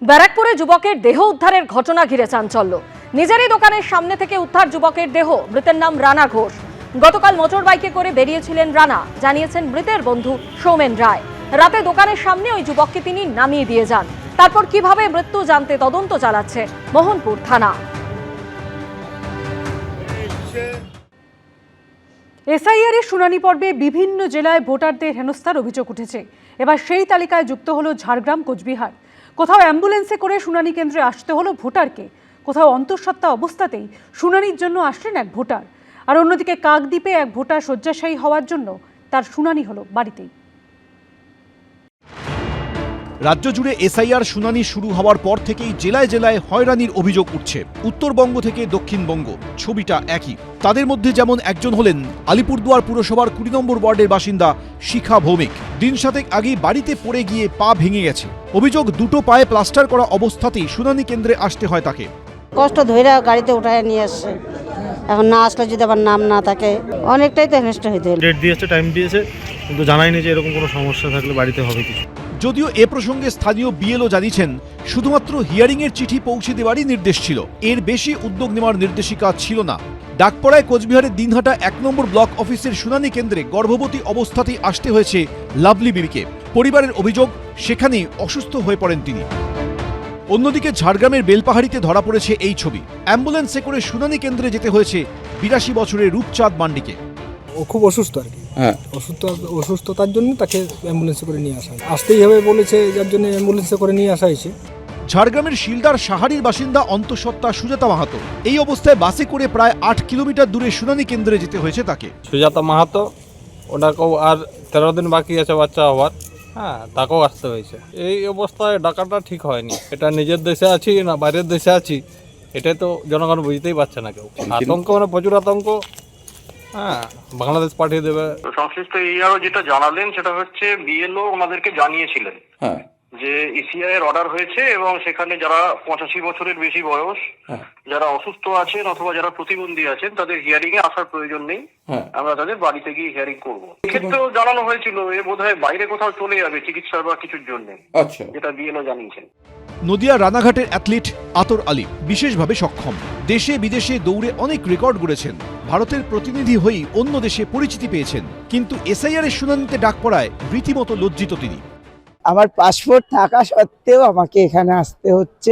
ব্যারাকপুরে যুবকের দেহ উদ্ধারের ঘটনা ঘিরে চাঞ্চল্য। নিজেরই দোকানের সামনে থেকে উদ্ধার যুবকের দেহ। মৃতের নাম রানা ঘোষ। গতকাল মোটর বাইকে করে বেরিয়েছিলেন রানা, জানিয়েছেন মৃতের বন্ধু সৌমেন রায়। রাতে দোকানের সামনে ওই যুবককে তিনি নামিয়ে দিয়ে যান। তারপর কিভাবে মৃত্যু জানতে তদন্ত চালাচ্ছে মোহনপুর থানা। এসআইআর এর শুনানি পর্বে বিভিন্ন জেলায় ভোটারদের হেনস্থার অভিযোগ উঠেছে। এবার সেই তালিকায় যুক্ত হলো ঝাড়গ্রাম, কোচবিহার। কোথাও অ্যাম্বুলেন্সে করে শুনানি কেন্দ্রে আসতে হলো ভোটারকে, কোথাও অন্তঃসত্ত্বা অবস্থাতেই শুনানির জন্য আসলেন এক ভোটার। আর অন্যদিকে কাকদ্বীপে এক ভোটার শয্যাশায়ী হওয়ার জন্য তার শুনানি হলো বাড়িতেই। রাজ্য জুড়ে এসআইআর শুনানি শুরু হওয়ার পর থেকেই জেলায় জেলায় হয়রানির অভিযোগ উঠছে। উত্তরবঙ্গ থেকে দক্ষিণবঙ্গ, ছবিটা একই। তাদের মধ্যে যেমন একজন হলেন আলিপুরদুয়ার পুরসভার 20 নম্বর ওয়ার্ডের বাসিন্দা শিখা ভৌমিক। দিন সাতেক আগেই বাড়িতে পড়ে গিয়ে পা ভেঙে গেছে। অভিযোগ, দুটো পায়ে প্লাস্টার করা অবস্থাতেই শুনানি কেন্দ্রে আসতে হয় তাকে। কষ্ট ধইরা গাড়িতে উঠায় নিয়ে আসছে। এখন না আসলে যদি আবার নাম না থাকে, অনেকটাই তো হেনস্থ হইতে হলো। ডেট দিয়েছে, টাইম দিয়েছে, কিন্তু জানাইনি যে এরকম কোনো সমস্যা থাকলে বাড়িতে হবে কিছু। যদিও এ প্রসঙ্গে স্থানীয় বিএলও জানিয়েছেন শুধুমাত্র হিয়ারিংয়ের চিঠি পৌঁছে দেওয়ারই নির্দেশ ছিল, এর বেশি উদ্যোগ নেওয়ার নির্দেশিকা ছিল না। ডাকপাড়ায় কোচবিহারের দিনহাটা 1 নম্বর ব্লক অফিসের শুনানি কেন্দ্রে গর্ভবতী অবস্থাতেই আসতে হয়েছে লাভলি বিবিকে। পরিবারের অভিযোগ, সেখানেই অসুস্থ হয়ে পড়েন তিনি। অন্যদিকে ঝাড়গ্রামের বেলপাহাড়িতে ধরা পড়েছে এই ছবি। অ্যাম্বুলেন্সে করে শুনানি কেন্দ্রে যেতে হয়েছে 82 বছরের রূপচাঁদ মান্ডিকে। ও খুব অসুস্থ আর কি। অসুস্থতার জন্য তাকে অ্যাম্বুলেন্সে করে নিয়ে আসা আসতেই হবে বলেছে, যার জন্য অ্যাম্বুলেন্সে করে নিয়ে আসা হয়েছে। ঝাড়গ্রামের শিলদার সাহারির বাসিন্দা অন্তঃসত্ত্বা সুজাতা মাহাতো। এই অবস্থায় বাসে করে প্রায় 8 কিলোমিটার দূরে শুনানি কেন্দ্রে যেতে হয়েছে তাকে। সুজাতা মাহাতো, ওনাকেও আর 13 দিন বাকি আছে বাচ্চা হওয়ার, তাকেও আসতে হয়েছে। এই অবস্থায় ডাকাটা ঠিক হয়নি। এটা নিজের দেশে আছি না বাইরের দেশে আছি, এটাই তো জনগণ বুঝতেই পারছে না কেউ। আতঙ্ক মানে প্রচুর আতঙ্ক। বাংলাদেশ পাঠিয়ে দেবে। সংশ্লিষ্ট এরিয়ারও যেটা জানালেন সেটা হচ্ছে বিএলও ওনাদেরকে জানিয়েছিলেন যে ইসিআই এর অর্ডার হয়েছে এবং সেখানে যারা 85 বছরের বেশি বয়স, যারা অসুস্থ আছেন অথবা যারা প্রতিবন্ধী আছেন, তাদের হিয়ারিং এ আসার প্রয়োজন নেই। আমরা তাদের বাড়িতে গিয়ে হিয়ারিং করবো। এক্ষেত্রেও জানানো হয়েছিল এ বোধহয় বাইরে কোথাও চলে যাবে চিকিৎসা বা কিছুর জন্য, যেটা বিএলও জানিয়েছেন। নদিয়া রানাঘাটের অ্যাথলিট আতর আলী বিশেষভাবে সক্ষম। দেশে বিদেশে দৌড়ে অনেক রেকর্ড গড়েছেন। ভারতের প্রতিনিধি হয়েই অন্য দেশে পরিচিতি পেয়েছেন, কিন্তু এসআইআর এর শুনানিতে ডাক পড়ায় রীতিমতো লজ্জিত তিনি। আমার পাসপোর্ট থাকা সত্ত্বেও আমাকে এখানে আসতে হচ্ছে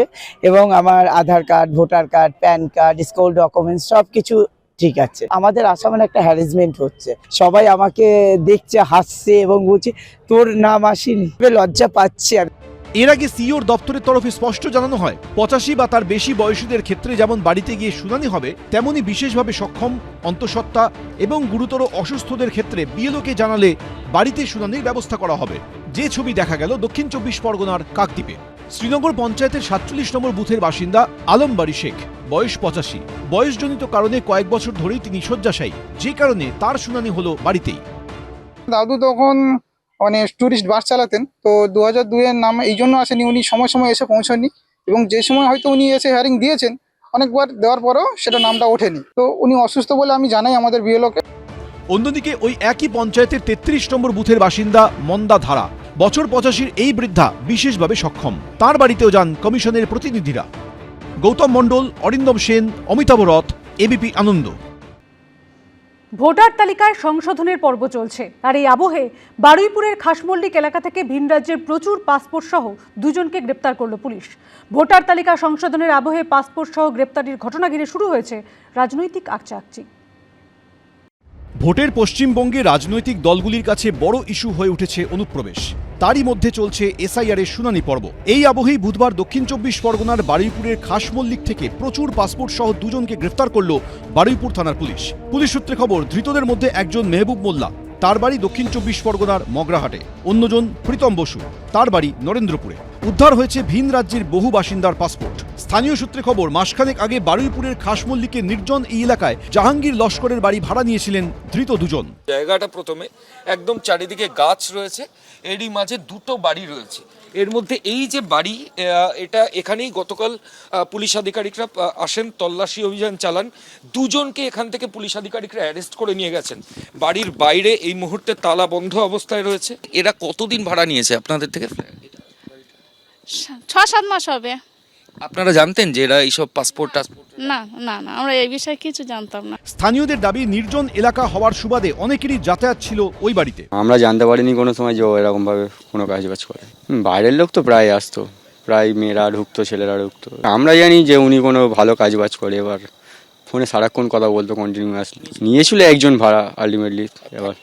এবং আমার Aadhaar card, voter card, PAN card, school documents সবকিছু ঠিক আছে। আমাদের আসামে একটা হ্যারাসমেন্ট হচ্ছে, সবাই আমাকে দেখছে, হাসছে এবং বলছে তোর নাম আসেনি। লজ্জা পাচ্ছি আমি। এর আগে সিইওর দপ্তরের তরফে স্পষ্ট জানানো হয় 85 বা তার বেশি বয়সীদের ক্ষেত্রে যেমন বাড়িতে গিয়ে শুনানি হবে, তেমনি বিশেষভাবে সক্ষম, অন্তঃসত্ত্বা এবং গুরুতর অসুস্থদের ক্ষেত্রে বিএলওকে জানালে বাড়িতে শুনানির ব্যবস্থা করা হবে। যে ছবি দেখা গেল দক্ষিণ 24 পরগনার কাকদ্বীপে। শ্রীনগর পঞ্চায়েতের 47 নম্বর বুথের বাসিন্দা আলমবাড়ি শেখ, বয়স 85। বয়সজনিত কারণে কয়েক বছর ধরেই তিনি শয্যাশায়ী, যে কারণে তার শুনানি হলো বাড়িতেই। দাদু তখন টুরিস্ট বাস চালাতেন, তো 2002 এর নাম এই জন্য আসেনি, উনি সময় সময় এসে পৌঁছাননি এবং যে সময় হয়তো উনি এসে হিয়ারিং দিয়েছেন, অনেকবার দেওয়ার পরেও সেটা নামটা ওঠেনি। তো উনি অসুস্থ বলে আমি জানাই আমাদের বিএলওকে। অন্যদিকে ওই একই পঞ্চায়েতের 33 নম্বর বুথের বাসিন্দা মন্দা ধারা, বছর 85 এই বৃদ্ধা বিশেষভাবে সক্ষম। তার বাড়িতেও যান কমিশনের প্রতিনিধিরা। গৌতম মণ্ডল, অরিন্দম সেন, অমিতাভ রথ, এবিপি আনন্দ। ভোটার তালিকায় সংশোধনের পর্ব চলছে, আর এই আবহে বারুইপুরের খাসমল্লিক এলাকা থেকে ভিন রাজ্যের প্রচুর পাসপোর্ট সহ দুজনকে গ্রেপ্তার করল পুলিশ। ভোটার তালিকা সংশোধনের আবহে পাসপোর্ট সহ গ্রেপ্তারির ঘটনা ঘিরে শুরু হয়েছে রাজনৈতিক আকচাকচি। ভোটের পশ্চিমবঙ্গে রাজনৈতিক দলগুলির কাছে বড় ইস্যু হয়ে উঠেছে অনুপ্রবেশ। তারই মধ্যে চলছে এসআইআর এর শুনানি পর্ব। এই আবহেই বুধবার দক্ষিণ 24 পরগনার বারুইপুরের খাসমল্লিক থেকে প্রচুর পাসপোর্ট সহ দুজনকে গ্রেফতার করল বারুইপুর থানার পুলিশ। পুলিশ সূত্রে খবর, ধৃতদের মধ্যে একজন মেহবুব মোল্লা, তার বাড়ি দক্ষিণ 24 পরগনার মগরাহাটে। অন্যজন প্রীতম বসু, তার বাড়ি নরেন্দ্রপুরে। উদ্ধার হয়েছে ভিন রাজ্যের বহু বাসিন্দার পাসপোর্ট। স্থানীয় সূত্রে খবর, মাসখানেক আগে বারুইপুরের খাসমল্লিকের নির্জন এই এলাকায় জাহাঙ্গীর লস্করের বাড়ি ভাড়া নিয়েছিলেন ধৃত দুজন। জায়গাটা প্রথমে একদম চারিদিকে গাছ রয়েছে, এরই মাঝে দুটো বাড়ি রয়েছে। এর মধ্যে এই যে বাড়ি, এটা এখানেই গতকাল পুলিশ আধিকারিকরা আসেন, তল্লাশি অভিযান চালান। দুজনকে এখান থেকে পুলিশ আধিকারিকরা অ্যারেস্ট করে নিয়ে গেছেন। বাড়ির বাইরে এই মুহূর্তে তালা বন্ধ অবস্থায় রয়েছে। এরা কতদিন ভাড়া নিয়েছে আপনাদের থেকে? 6-7 মাস হবে। আপনারা জানতেন যে এরা এইসব পাসপোর্ট না না না, আমরা এই বিষয়ে কিছু জানতাম না। স্থানীয়দের দাবি নির্জন এলাকা হওয়ার সুবাদে অনেকেরই যাতায়াত ছিল ওই বাড়িতে। আমরা জানতে পারিনি কোনো সময় যে ও এরকমভাবে কোনো কাজ বাজ করে। বাইরের লোক তো প্রায় আসতো, প্রায় মেয়েরা ঢুকতো, ছেলেরা ঢুকতো। আমরা জানি যে উনি কোনো ভালো কাজ বাজ করে। এবার ফোনে সারাক্ষণ কথা বলতো কন্টিনিউয়াসলি। নিয়েছিল একজন ভাড়া আলটিমেটলি, এবার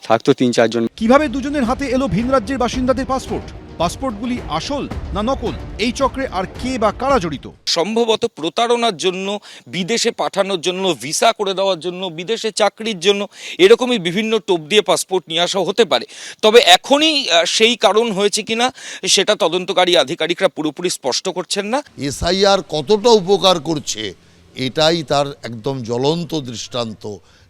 থাকতো 3-4 জন। কিভাবে দুজনের হাতে এলো ভিন রাজ্যের বাসিন্দাদের পাসপোর্ট? পাসপোর্টগুলি আসল না নকল? এই চক্রে আর কে বা কারা জড়িত? সম্ভবত প্রতারণার জন্য, বিদেশে পাঠানোর জন্য, ভিসা করে দেওয়ার জন্য, বিদেশে চাকরির জন্য, এরকমই বিভিন্ন টোপ দিয়ে পাসপোর্ট নিয়ে আসা হতে পারে। তবে এখনই সেই কারণ হয়েছে কিনা সেটা তদন্তকারী আধিকারিকরা পুরোপুরি স্পষ্ট করছেন না। এসআইআর কতটা উপকার করছে এটাই তার একদম জ্বলন্ত দৃষ্টান্ত,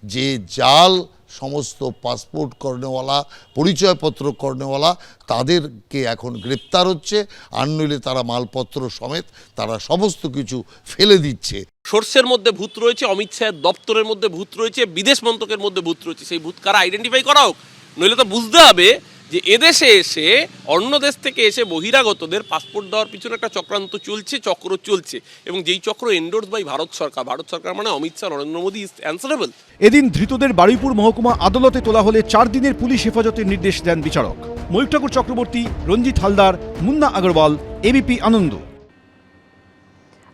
যে জাল সমস্ত পাসপোর্ট করনেওয়ালা, পরিচয়পত্র করনেওয়ালা, তাদেরকে এখন গ্রেপ্তার হচ্ছে, আর নইলে তারা মালপত্র সমেত তারা সমস্ত কিছু ফেলে দিচ্ছে। সোর্সের মধ্যে ভূত রয়েছে, অমিত শাহের দপ্তরের মধ্যে ভূত রয়েছে, বিদেশ মন্ত্রকের মধ্যে ভূত রয়েছে। সেই ভূত কারা আইডেন্টিফাই করা হোক, নইলে তো বুঝতে হবে যে এদেশে এসে অন্য দেশ থেকে এসে বহিরাগতদের পাসপোর্ট দেওয়ার পিছনে একটা চক্রান্ত চলছে, চক্র চলছে, এবং যেই চক্র এন্ডোর্স বাই ভারত সরকার। ভারত সরকার মানে অমিত শাহ, নরেন্দ্র মোদী ইজ অ্যান্সারেবল। এদিন ধৃতদের বারুইপুর মহকুমা আদালতে তোলা হলে 4 দিনের পুলিশ হেফাজতের নির্দেশ দেন বিচারক। ময়ূর ঠাকুর চক্রবর্তী, রঞ্জিত হালদার, মুন্না আগরওয়াল, এবিপি আনন্দ।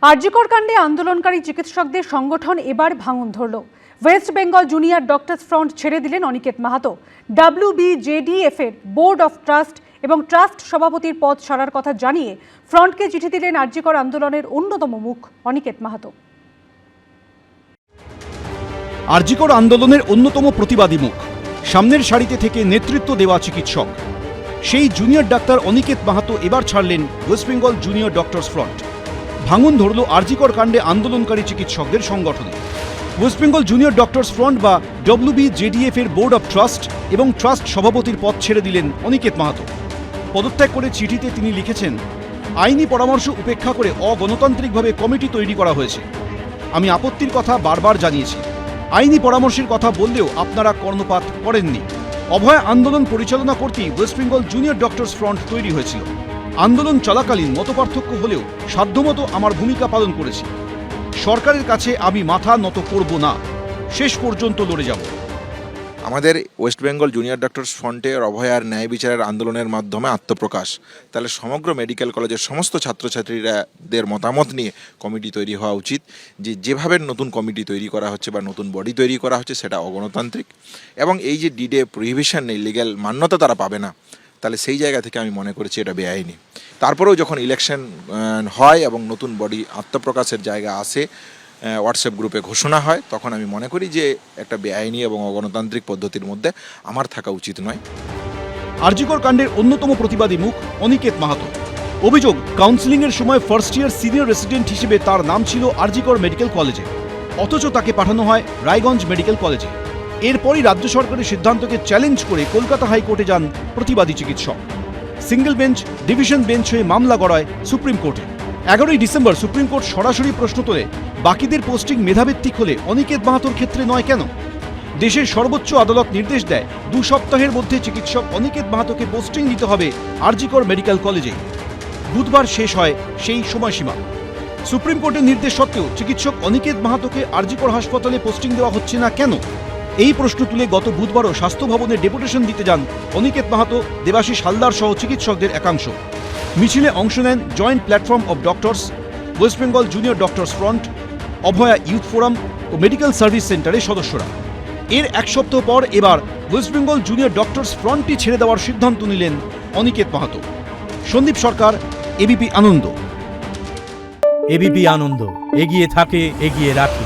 আরজিকর কাণ্ডে আন্দোলনকারী চিকিৎসকদের সংগঠন এবার ভাঙন ধরল। West Bengal junior doctors front ছেড়ে দিলেন অনিকেত মাহাতো। WBJDF এর বোর্ড অফ ট্রাস্ট এবং ট্রাস্ট সভাপতির পদ ছাড়ার কথা জানিয়ে ফ্রন্টকে চিঠি দিলেন আরজিকর আন্দোলনের অন্যতম মুখ অনিকেত মাহাতো। আরজিকর আন্দোলনের অন্যতম প্রতিবাদী মুখ, সামনের সারিতে থেকে নেতৃত্ব দেওয়া চিকিৎসক, সেই জুনিয়র ডাক্তার অনিকেত মাহাতো এবার ছাড়লেন West Bengal junior doctors front. ভাঙন ধরল আরজিকর কাণ্ডে আন্দোলনকারী চিকিৎসকদের সংগঠনে। West Bengal junior doctors front বা WBJDF এর বোর্ড অফ ট্রাস্ট এবং ট্রাস্ট সভাপতির পদ ছেড়ে দিলেন অনিকেত মাহাতো। পদত্যাগ করে চিঠিতে তিনি লিখেছেন, আইনি পরামর্শ উপেক্ষা করে অগণতান্ত্রিকভাবে কমিটি তৈরি করা হয়েছে। আমি আপত্তির কথা বারবার জানিয়েছি। আইনি পরামর্শের কথা বললেও আপনারা কর্ণপাত করেননি। অভয় আন্দোলন পরিচালনা করতেই West Bengal junior doctors front তৈরি হয়েছিল। আন্দোলন চলাকালীন মতপার্থক্য হলেও সাধ্যমতো আমার ভূমিকা পালন করেছি। সরকারের কাছে আমি মাথা নত করব না, শেষ পর্যন্ত লড়ে যাব। আমাদের ওয়েস্ট বেঙ্গল জুনিয়র ডক্টরস ফ্রন্টের অভয়ার ন্যায় বিচারের আন্দোলনের মাধ্যমে আত্মপ্রকাশ। তাহলে সমগ্র মেডিকেল কলেজের সমস্ত ছাত্রছাত্রীদের মতামত নিয়ে কমিটি তৈরি হওয়া উচিত। যেভাবে নতুন কমিটি তৈরি করা হচ্ছে বা নতুন বডি তৈরি করা হচ্ছে সেটা অগণতান্ত্রিক, এবং এই যে ডিডে প্রহিবিশন নেই, লিগ্যাল মান্যতা তারা পাবে না, তাহলে সেই জায়গা থেকে আমি মনে করেছি এটা বেআইনি। তারপরেও যখন ইলেকশন হয় এবং নতুন বডি আত্মপ্রকাশের জায়গা আসে, হোয়াটসঅ্যাপ গ্রুপে ঘোষণা হয়, তখন আমি মনে করি যে একটা বেআইনি এবং অগণতান্ত্রিক পদ্ধতির মধ্যে আমার থাকা উচিত নয়। আরজিকর কাণ্ডের অন্যতম প্রতিবাদী মুখ অনিকেত মাহাতো। অভিযোগ, কাউন্সিলিংয়ের সময় ফার্স্ট ইয়ার সিনিয়র রেসিডেন্ট হিসেবে তার নাম ছিল আরজিকর মেডিকেল কলেজে, অথচ তাকে পাঠানো হয় রায়গঞ্জ মেডিকেল কলেজে। এরপরই রাজ্য সরকারের সিদ্ধান্তকে চ্যালেঞ্জ করে কলকাতা হাইকোর্টে যান প্রতিবাদী চিকিৎসক। সিঙ্গেল বেঞ্চ, ডিভিশন বেঞ্চ হয়ে মামলা গড়ায় সুপ্রিম কোর্টে। 11ই ডিসেম্বর সুপ্রিম কোর্ট সরাসরি প্রশ্ন তোলে, বাকিদের পোস্টিং মেধাভিত্তিক হলে অনিকেত মাহাতোর ক্ষেত্রে নয় কেন? দেশের সর্বোচ্চ আদালত নির্দেশ দেয় 2 সপ্তাহের মধ্যে চিকিৎসক অনিকেত মাহাতোকে পোস্টিং দিতে হবে আরজিকর মেডিকেল কলেজে। বুধবার শেষ হয় সেই সময়সীমা। সুপ্রিম কোর্টের নির্দেশ সত্ত্বেও চিকিৎসক অনিকেত মাহাতোকে আরজিকর হাসপাতালে পোস্টিং দেওয়া হচ্ছে না কেন? এই প্রশ্ন তুলে গত বুধবারও স্বাস্থ্য ভবনে ডেপুটেশন দিতে যান অনিকেত মাহাতো, দেবাশিস হালদার সহ চিকিৎসকদের একাংশ। মিছিলে অংশ নেন joint platform of doctors, West Bengal junior doctors front, Abhaya youth forum ও মেডিকেল সার্ভিস সেন্টারের সদস্যরা। এর 1 সপ্তাহ পর এবার ওয়েস্ট বেঙ্গল জুনিয়র ডক্টরস ফ্রন্টটি ছেড়ে দেওয়ার সিদ্ধান্ত নিলেন অনিকেত মাহাতো। সন্দীপ সরকার, এবিপি আনন্দ। এবিপি আনন্দ, এগিয়ে থাকে, এগিয়ে রাখে।